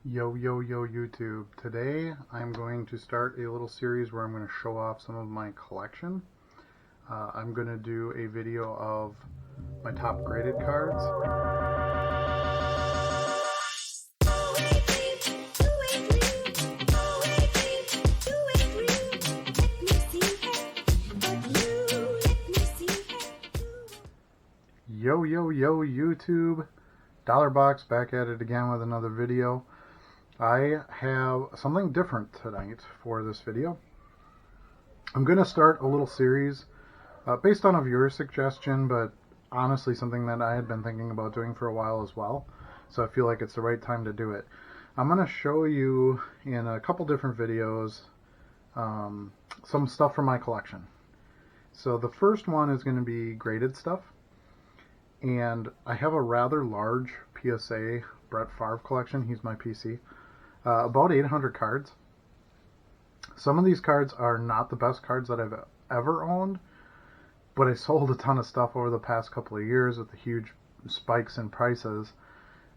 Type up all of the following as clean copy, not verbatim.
Yo YouTube. Today I'm going to start a little series where I'm going to show off some of my collection. I'm going to do a video of my top graded cards. Yo YouTube. Dollar Box back at it again with another video. I have something different tonight for this video. I'm going to start a little series based on a viewer suggestion, but honestly something that I had been thinking about doing for a while as well. So I feel like it's the right time to do it. I'm going to show you in a couple different videos some stuff from my collection. So the first one is going to be graded stuff. And I have a rather large PSA Brett Favre collection. He's my PC. About 800 cards. Some of these cards are not the best cards that I've ever owned, but I sold a ton of stuff over the past couple of years with the huge spikes in prices.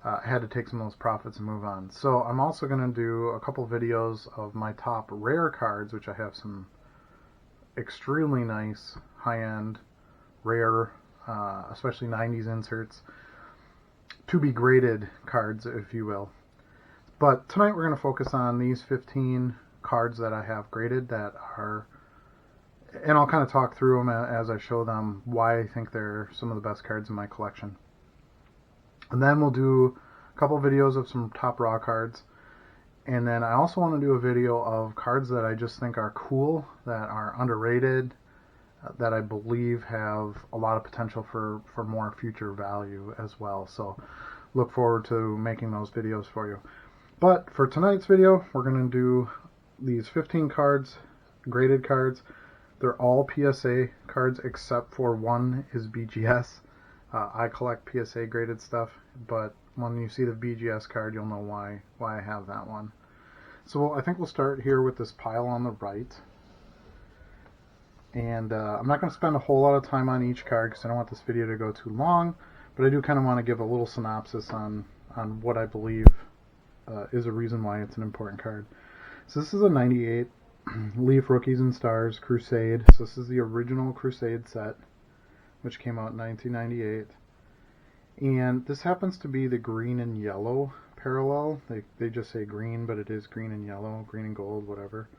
I had to take some of those profits and move on. So I'm also going to do a couple videos of my top rare cards, which I have some extremely nice high-end rare especially 90s inserts, to be graded cards, if you will. But tonight we're going to focus on these 15 cards that I have graded that are, and I'll kind of talk through them as I show them why I think they're some of the best cards in my collection. And then we'll do a couple videos of some top raw cards. And then I also want to do a video of cards that I just think are cool, that are underrated, that I believe have a lot of potential for more future value as well. So look forward to making those videos for you. But for tonight's video, we're going to do these 15 cards, graded cards. They're all PSA cards except for one is BGS. I collect PSA graded stuff, but when you see the BGS card, you'll know why I have that one. So I think we'll start here with this pile on the right. And I'm not going to spend a whole lot of time on each card because I don't want this video to go too long, but I do kind of want to give a little synopsis on what I believe is a reason why it's an important card. So this is a 98 Leaf Rookies and Stars Crusade. So this is the original Crusade set, which came out in 1998. And this happens to be the green and yellow parallel. They just say green, but it is green and yellow, green and gold, whatever.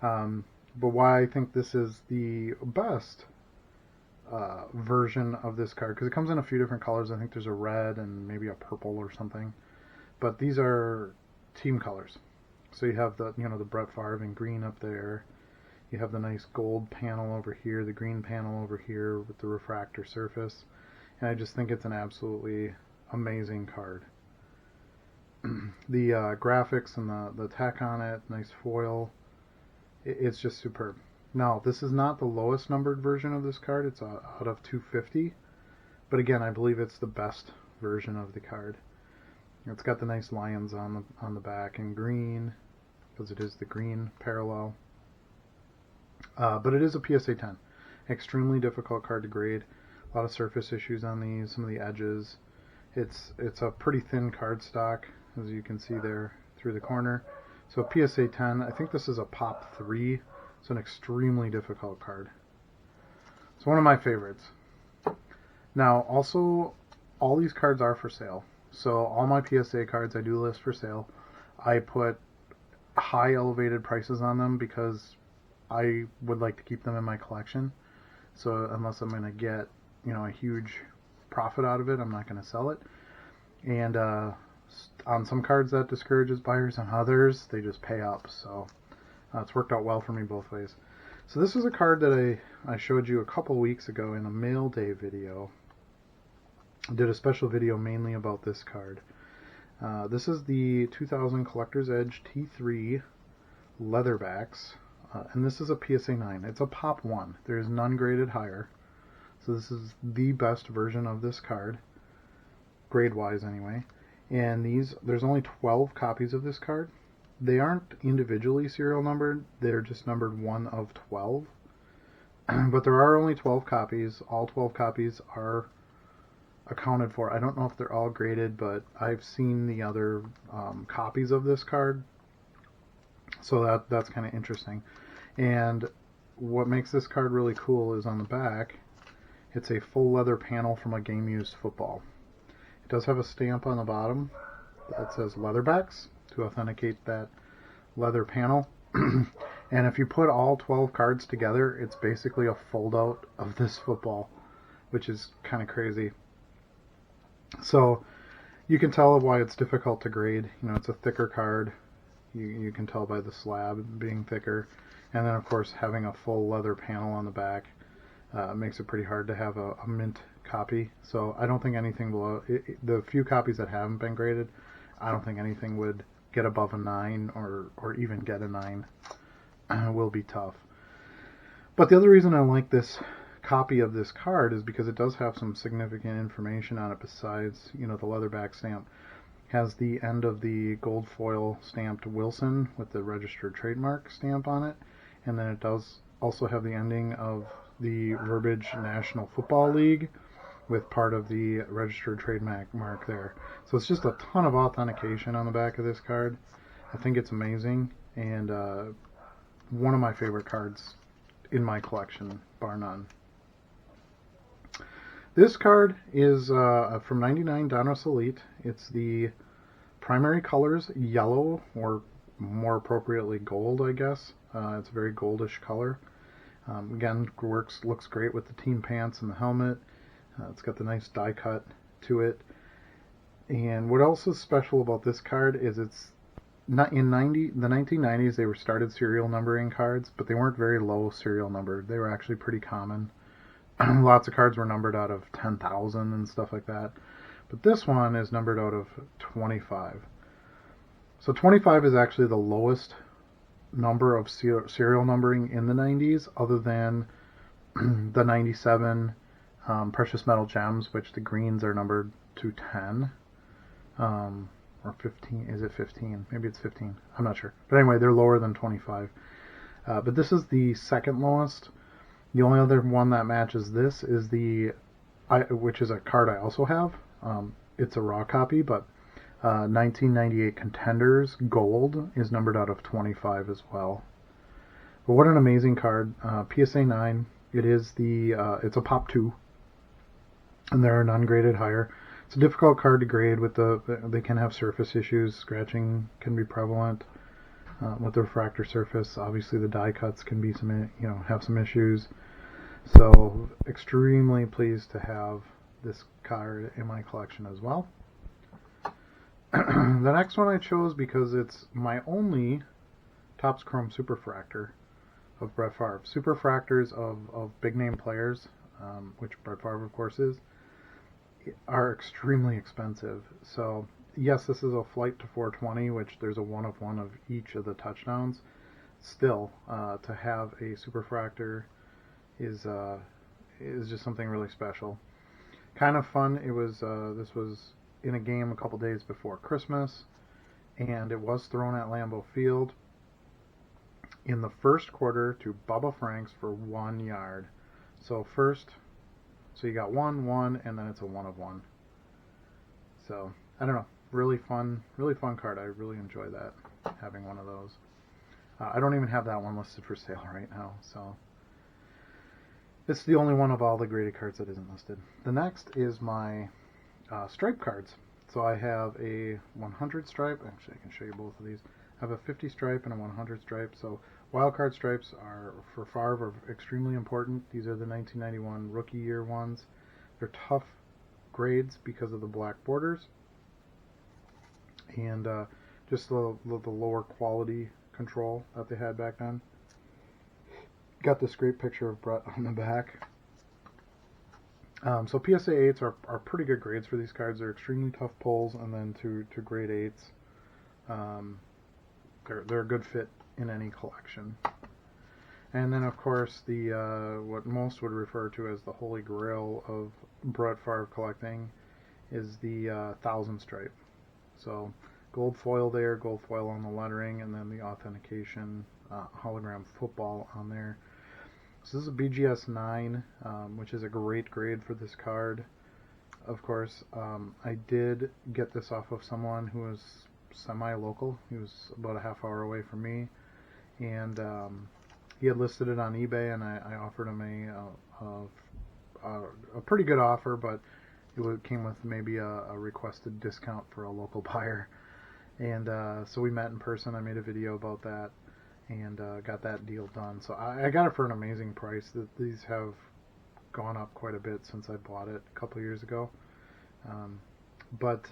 But why I think this is the best version of this card, because it comes in a few different colors. I think there's a red and maybe a purple or something. But these are team colors. So you have the Brett Favre in green up there. You have the nice gold panel over here, the green panel over here with the refractor surface. And I just think it's an absolutely amazing card. The graphics and the tack on it, nice foil. It's just superb. Now, this is not the lowest numbered version of this card. It's out of 250. But again, I believe it's the best version of the card. It's got the nice lions on the back in green, because it is the green parallel. But it is a PSA 10. Extremely difficult card to grade. A lot of surface issues on these, some of the edges. It's a pretty thin card stock, as you can see there through the corner. So PSA 10, I think this is a Pop 3, so an extremely difficult card. It's one of my favorites. Now, also, all these cards are for sale. So all my PSA cards I do list for sale. I put high elevated prices on them because I would like to keep them in my collection. So unless I'm going to get, a huge profit out of it, I'm not going to sell it. And on some cards that discourages buyers, on others they just pay up. So it's worked out well for me both ways. So this is a card that I showed you a couple weeks ago in a mail day video. I did a special video mainly about this card. This is the 2000 Collector's Edge T3 Leatherbacks, and this is a PSA 9. It's a Pop 1. There is none graded higher. So this is the best version of this card, grade-wise anyway. And there's only 12 copies of this card. They aren't individually serial numbered. They're just numbered 1 of 12. But there are only 12 copies. All 12 copies are accounted for. I don't know if they're all graded, but I've seen the other copies of this card, so that's kind of interesting. And what makes this card really cool is on the back, it's a full leather panel from a game-used football. It does have a stamp on the bottom that says Leatherbacks to authenticate that leather panel. And if you put all 12 cards together, it's basically a fold-out of this football, which is kind of crazy. So you can tell why it's difficult to grade. You know, it's a thicker card. You can tell by the slab being thicker. And then, of course, having a full leather panel on the back makes it pretty hard to have a mint copy. So I don't think anything below... the few copies that haven't been graded, I don't think anything would get above a 9 or even get a 9. Will be tough. But the other reason I like this copy of this card is because it does have some significant information on it besides, you know, the leatherback stamp. Has the end of the gold foil stamped Wilson with the registered trademark stamp on it, and then it does also have the ending of the verbiage National Football League with part of the registered trademark mark there. So it's just a ton of authentication on the back of this card. I think it's amazing, and one of my favorite cards in my collection, bar none. This card is from 99 Donruss Elite. It's the primary colors yellow, or more appropriately gold, I guess. It's a very goldish color. Again, looks great with the team pants and the helmet. It's got the nice die cut to it. And what else is special about this card is it's not in the 1990s. They were started serial numbering cards, but they weren't very low serial numbered. They were actually pretty common. Lots of cards were numbered out of 10,000 and stuff like that. But this one is numbered out of 25. So 25 is actually the lowest number of serial numbering in the 90s, other than the 97 Precious Metal Gems, which the greens are numbered to 10. Or 15. Is it 15? Maybe it's 15. I'm not sure. But anyway, they're lower than 25. But this is the second lowest. The only other one that matches this is which is a card I also have. It's a raw copy, but 1998 Contenders Gold is numbered out of 25 as well. But what an amazing card. PSA 9. It's a Pop 2. And there are none graded higher. It's a difficult card to grade. They can have surface issues. Scratching can be prevalent with the refractor surface. Obviously, the die cuts can be have some issues. So, extremely pleased to have this card in my collection as well. The next one I chose because it's my only Topps Chrome Superfractor of Brett Favre. Superfractors of big name players, which Brett Favre, of course, is, are extremely expensive. So yes, this is a flight to 420, which there's a 1 of 1 of each of the touchdowns. Still, to have a superfractor is just something really special. Kind of fun. It was this was in a game a couple days before Christmas, and it was thrown at Lambeau Field in the first quarter to Bubba Franks for 1 yard. So you got 1, and then it's a 1 of 1. So, I don't know. Really fun card. I really enjoy that, having one of those. I don't even have that one listed for sale right now, so it's the only one of all the graded cards that isn't listed. The next is my stripe cards. So I have a 100 stripe. Actually, I can show you both of these. I have a 50 stripe and a 100 stripe. So wildcard stripes are, for Favre, are extremely important. These are the 1991 rookie year ones. They're tough grades because of the black borders and just the lower quality control that they had back then. Got this great picture of Brett on the back. So PSA 8s are pretty good grades for these cards. They're extremely tough pulls, and then to grade 8s, they're a good fit in any collection. And then, of course, the what most would refer to as the holy grail of Brett Favre collecting is the 1000 stripe. So gold foil there, gold foil on the lettering, and then the authentication hologram football on there. So this is a BGS 9, which is a great grade for this card. of course, I did get this off of someone who was semi-local. He was about a half hour away from me, and he had listed it on eBay, and I offered him a pretty good offer, but it came with maybe a requested discount for a local buyer. And so we met in person. I made a video about that and got that deal done. So I got it for an amazing price. These have gone up quite a bit since I bought it a couple years ago. But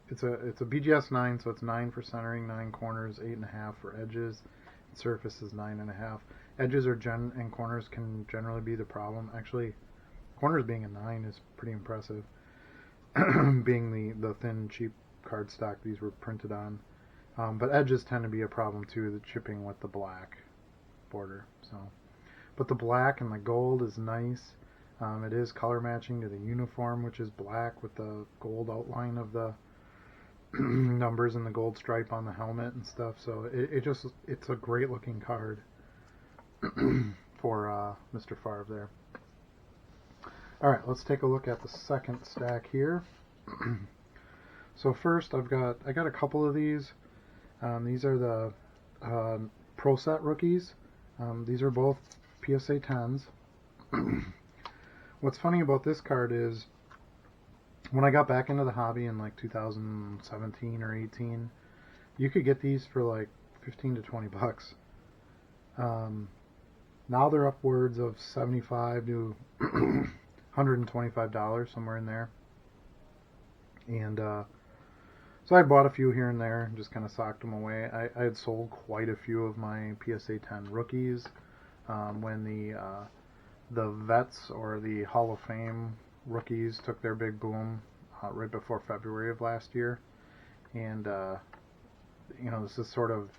it's a BGS 9, so it's 9 for centering, 9 corners, 8.5 for edges. Surface is 9.5. Edges and corners can generally be the problem. Actually, corners being a 9 is pretty impressive. Being the thin, cheap cardstock these were printed on. But edges tend to be a problem too, the chipping with the black border. So, but the black and the gold is nice. It is color matching to the uniform, which is black with the gold outline of the numbers and the gold stripe on the helmet and stuff. So it's a great looking card for Mr. Favre there. All right, let's take a look at the second stack here. So first, I got a couple of these. These are the Pro Set rookies. These are both PSA 10s. What's funny about this card is when I got back into the hobby in like 2017 or 18, you could get these for like 15 to 20 bucks. Now they're upwards of $75 to $125, somewhere in there. And so I bought a few here and there and just kind of socked them away. I had sold quite a few of my PSA 10 rookies when the vets or the Hall of Fame rookies took their big boom right before February of last year. And this is sort of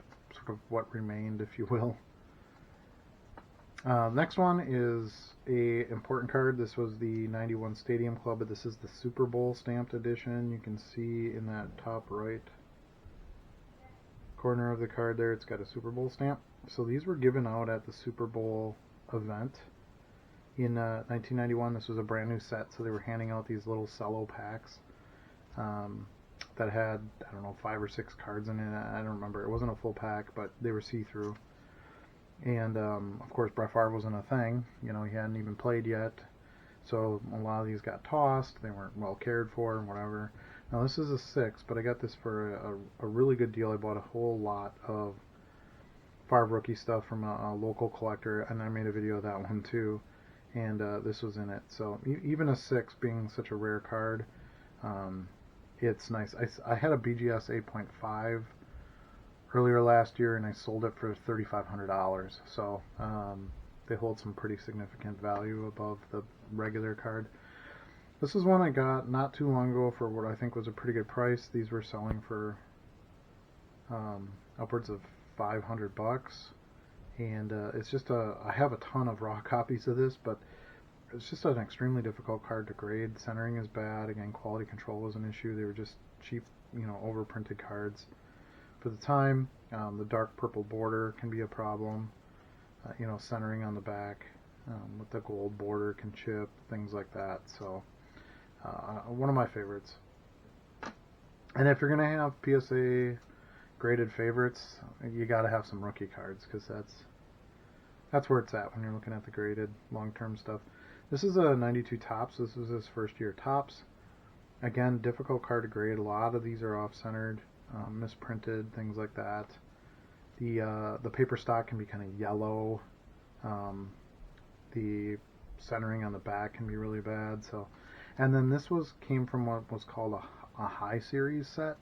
what remained, if you will. Next one is a important card. This was the 91 Stadium Club, but this is the Super Bowl stamped edition. You can see in that top right corner of the card there, it's got a Super Bowl stamp. So these were given out at the Super Bowl event in 1991. This was a brand new set, so they were handing out these little cello packs that had, I don't know, 5 or 6 cards in it. I don't remember. It wasn't a full pack, but they were see-through. And, of course, Brett Favre wasn't a thing. He hadn't even played yet. So a lot of these got tossed. They weren't well cared for and whatever. Now, this is a 6, but I got this for a really good deal. I bought a whole lot of Favre rookie stuff from a local collector, and I made a video of that one, too. And this was in it. So even a 6 being such a rare card, it's nice. I had a BGS 8.5 earlier last year, and I sold it for $3,500. So they hold some pretty significant value above the regular card. This is one I got not too long ago for what I think was a pretty good price. These were selling for upwards of 500 bucks. And it's just I have a ton of raw copies of this, but it's just an extremely difficult card to grade. Centering is bad. Again, quality control was an issue. They were just cheap, overprinted cards. For the time, the dark purple border can be a problem. Centering on the back with the gold border can chip, things like that. So, one of my favorites. And if you're going to have PSA graded favorites, you got to have some rookie cards, because that's where it's at when you're looking at the graded long-term stuff. This is a 92 Topps. This is his first year Topps. Again, difficult card to grade. A lot of these are off-centered, misprinted, things like that. The paper stock can be kind of yellow. The centering on the back can be really bad. So, and then this came from what was called a high series set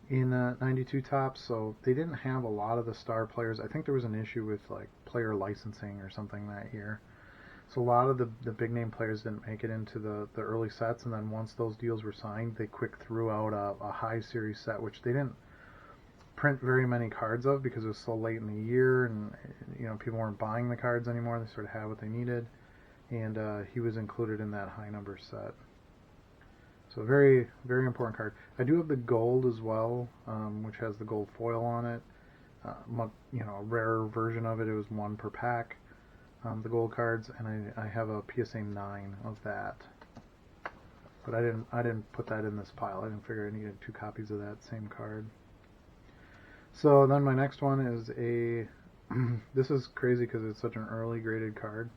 in 92 Topps. So they didn't have a lot of the star players. I think there was an issue with like player licensing or something that year. So a lot of the big name players didn't make it into the early sets, and then once those deals were signed, they quick threw out a high series set, which they didn't print very many cards of because it was so late in the year, and people weren't buying the cards anymore. They sort of had what they needed, and he was included in that high number set. So very, very important card. I do have the gold as well, which has the gold foil on it. A rarer version of it. It was 1 per pack. The gold cards, and I have a PSA 9 of that. but I didn't put that in this pile. I didn't figure I needed 2 copies of that same card. So then my next one is a this is crazy because it's such an early graded card,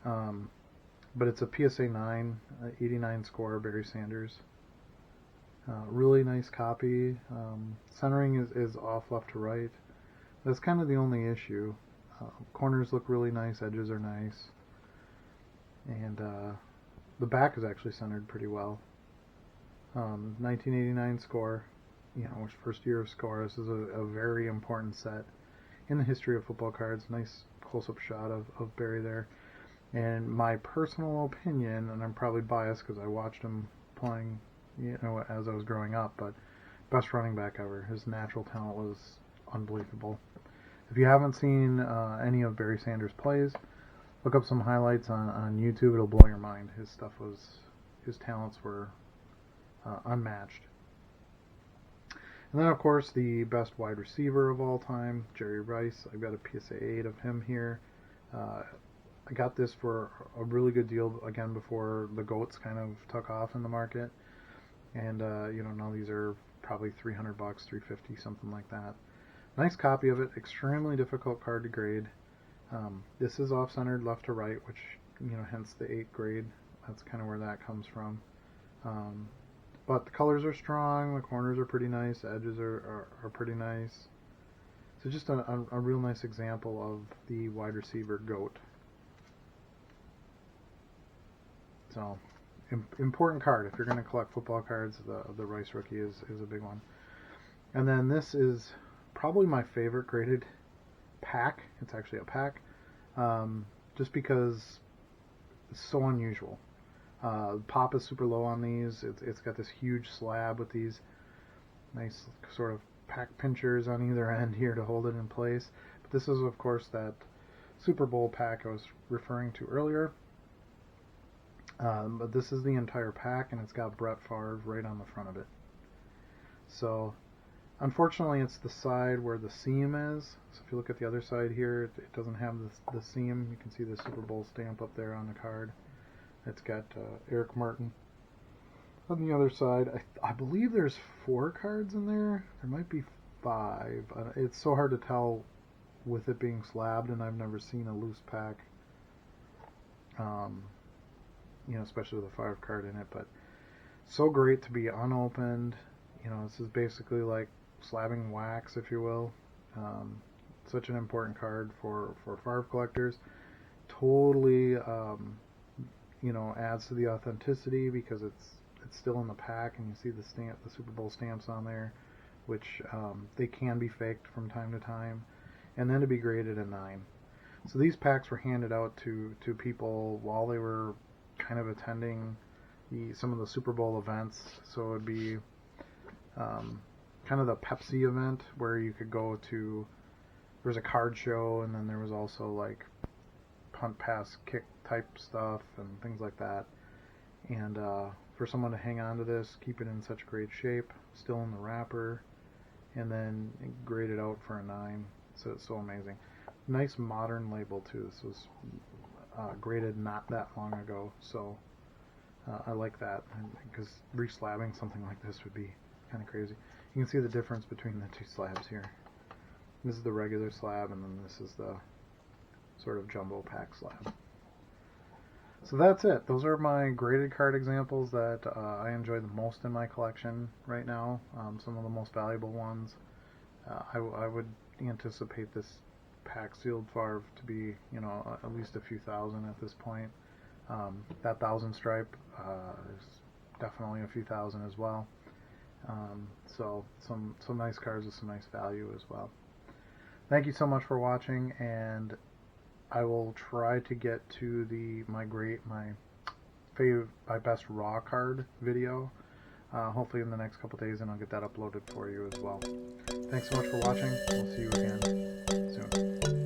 but it's a PSA 9 89 score Barry Sanders. Really nice copy. Centering is off left to right. That's kind of the only issue. Corners look really nice, edges are nice, and the back is actually centered pretty well. 1989 score, you know, first year of score. This is a very important set in the history of football cards. Nice close-up shot of Barry there. And my personal opinion, and I'm probably biased because I watched him playing, you know, as I was growing up, but best running back ever. His natural talent was unbelievable. If you haven't seen any of Barry Sanders' plays, look up some highlights on YouTube. It'll blow your mind. His talents were unmatched. And then, of course, the best wide receiver of all time, Jerry Rice. I've got a PSA 8 of him here. I got this for a really good deal, again, before the GOATs kind of took off in the market. And, you know, now these are probably $300, $350, something like that. Nice copy of it. Extremely difficult card to grade. This is off-centered left to right, which, you know, hence the 8 grade. That's kind of where that comes from. But the colors are strong, the corners are pretty nice, the edges are pretty nice. So just a real nice example of the wide receiver GOAT. So, important card. If you're going to collect football cards, the Rice rookie is a big one. And then this is probably my favorite graded pack. It's actually a pack, just because it's so unusual. Pop is super low on these. It's got this huge slab with these nice sort of pack pinchers on either end here to hold it in place. But this is, of course, that Super Bowl pack I was referring to earlier. But this is the entire pack, and it's got Brett Favre right on the front of it. So, unfortunately, it's the side where the seam is. So if you look at the other side here, it doesn't have the seam. You can see the Super Bowl stamp up there on the card. It's got Eric Martin. On the other side, I believe there's 4 cards in there. There might be 5. It's so hard to tell with it being slabbed, and I've never seen a loose pack. You know, especially with a 5 card in it, but so great to be unopened. You know, this is basically like slabbing wax, if you will. Such an important card for Favre collectors. Totally, you know, adds to the authenticity because it's still in the pack, and you see the stamp, the Super Bowl stamps on there, which they can be faked from time to time, and then to be graded a 9. So these packs were handed out to people while they were kind of attending some of the Super Bowl events. So it would be kind of the Pepsi event where you could go to, there was a card show, and then there was also like punt, pass, kick type stuff and things like that. And for someone to hang on to this, keep it in such great shape, still in the wrapper, and then grade it out for a 9. So it's so amazing. Nice modern label too. This was graded not that long ago, so I like that, because reslabbing something like this would be kind of crazy. You can see the difference between the 2 slabs here. This is the regular slab, and then this is the sort of jumbo pack slab. So that's it. Those are my graded card examples that I enjoy the most in my collection right now. Some of the most valuable ones. I would anticipate this pack sealed Favre to be, you know, at least a few thousand at this point. That 1000 stripe is definitely a few thousand as well. So some nice cards with some nice value as well. Thank you so much for watching, and I will try to get to my best raw card video, hopefully in the next couple days, and I'll get that uploaded for you as well. Thanks so much for watching. We'll see you again soon.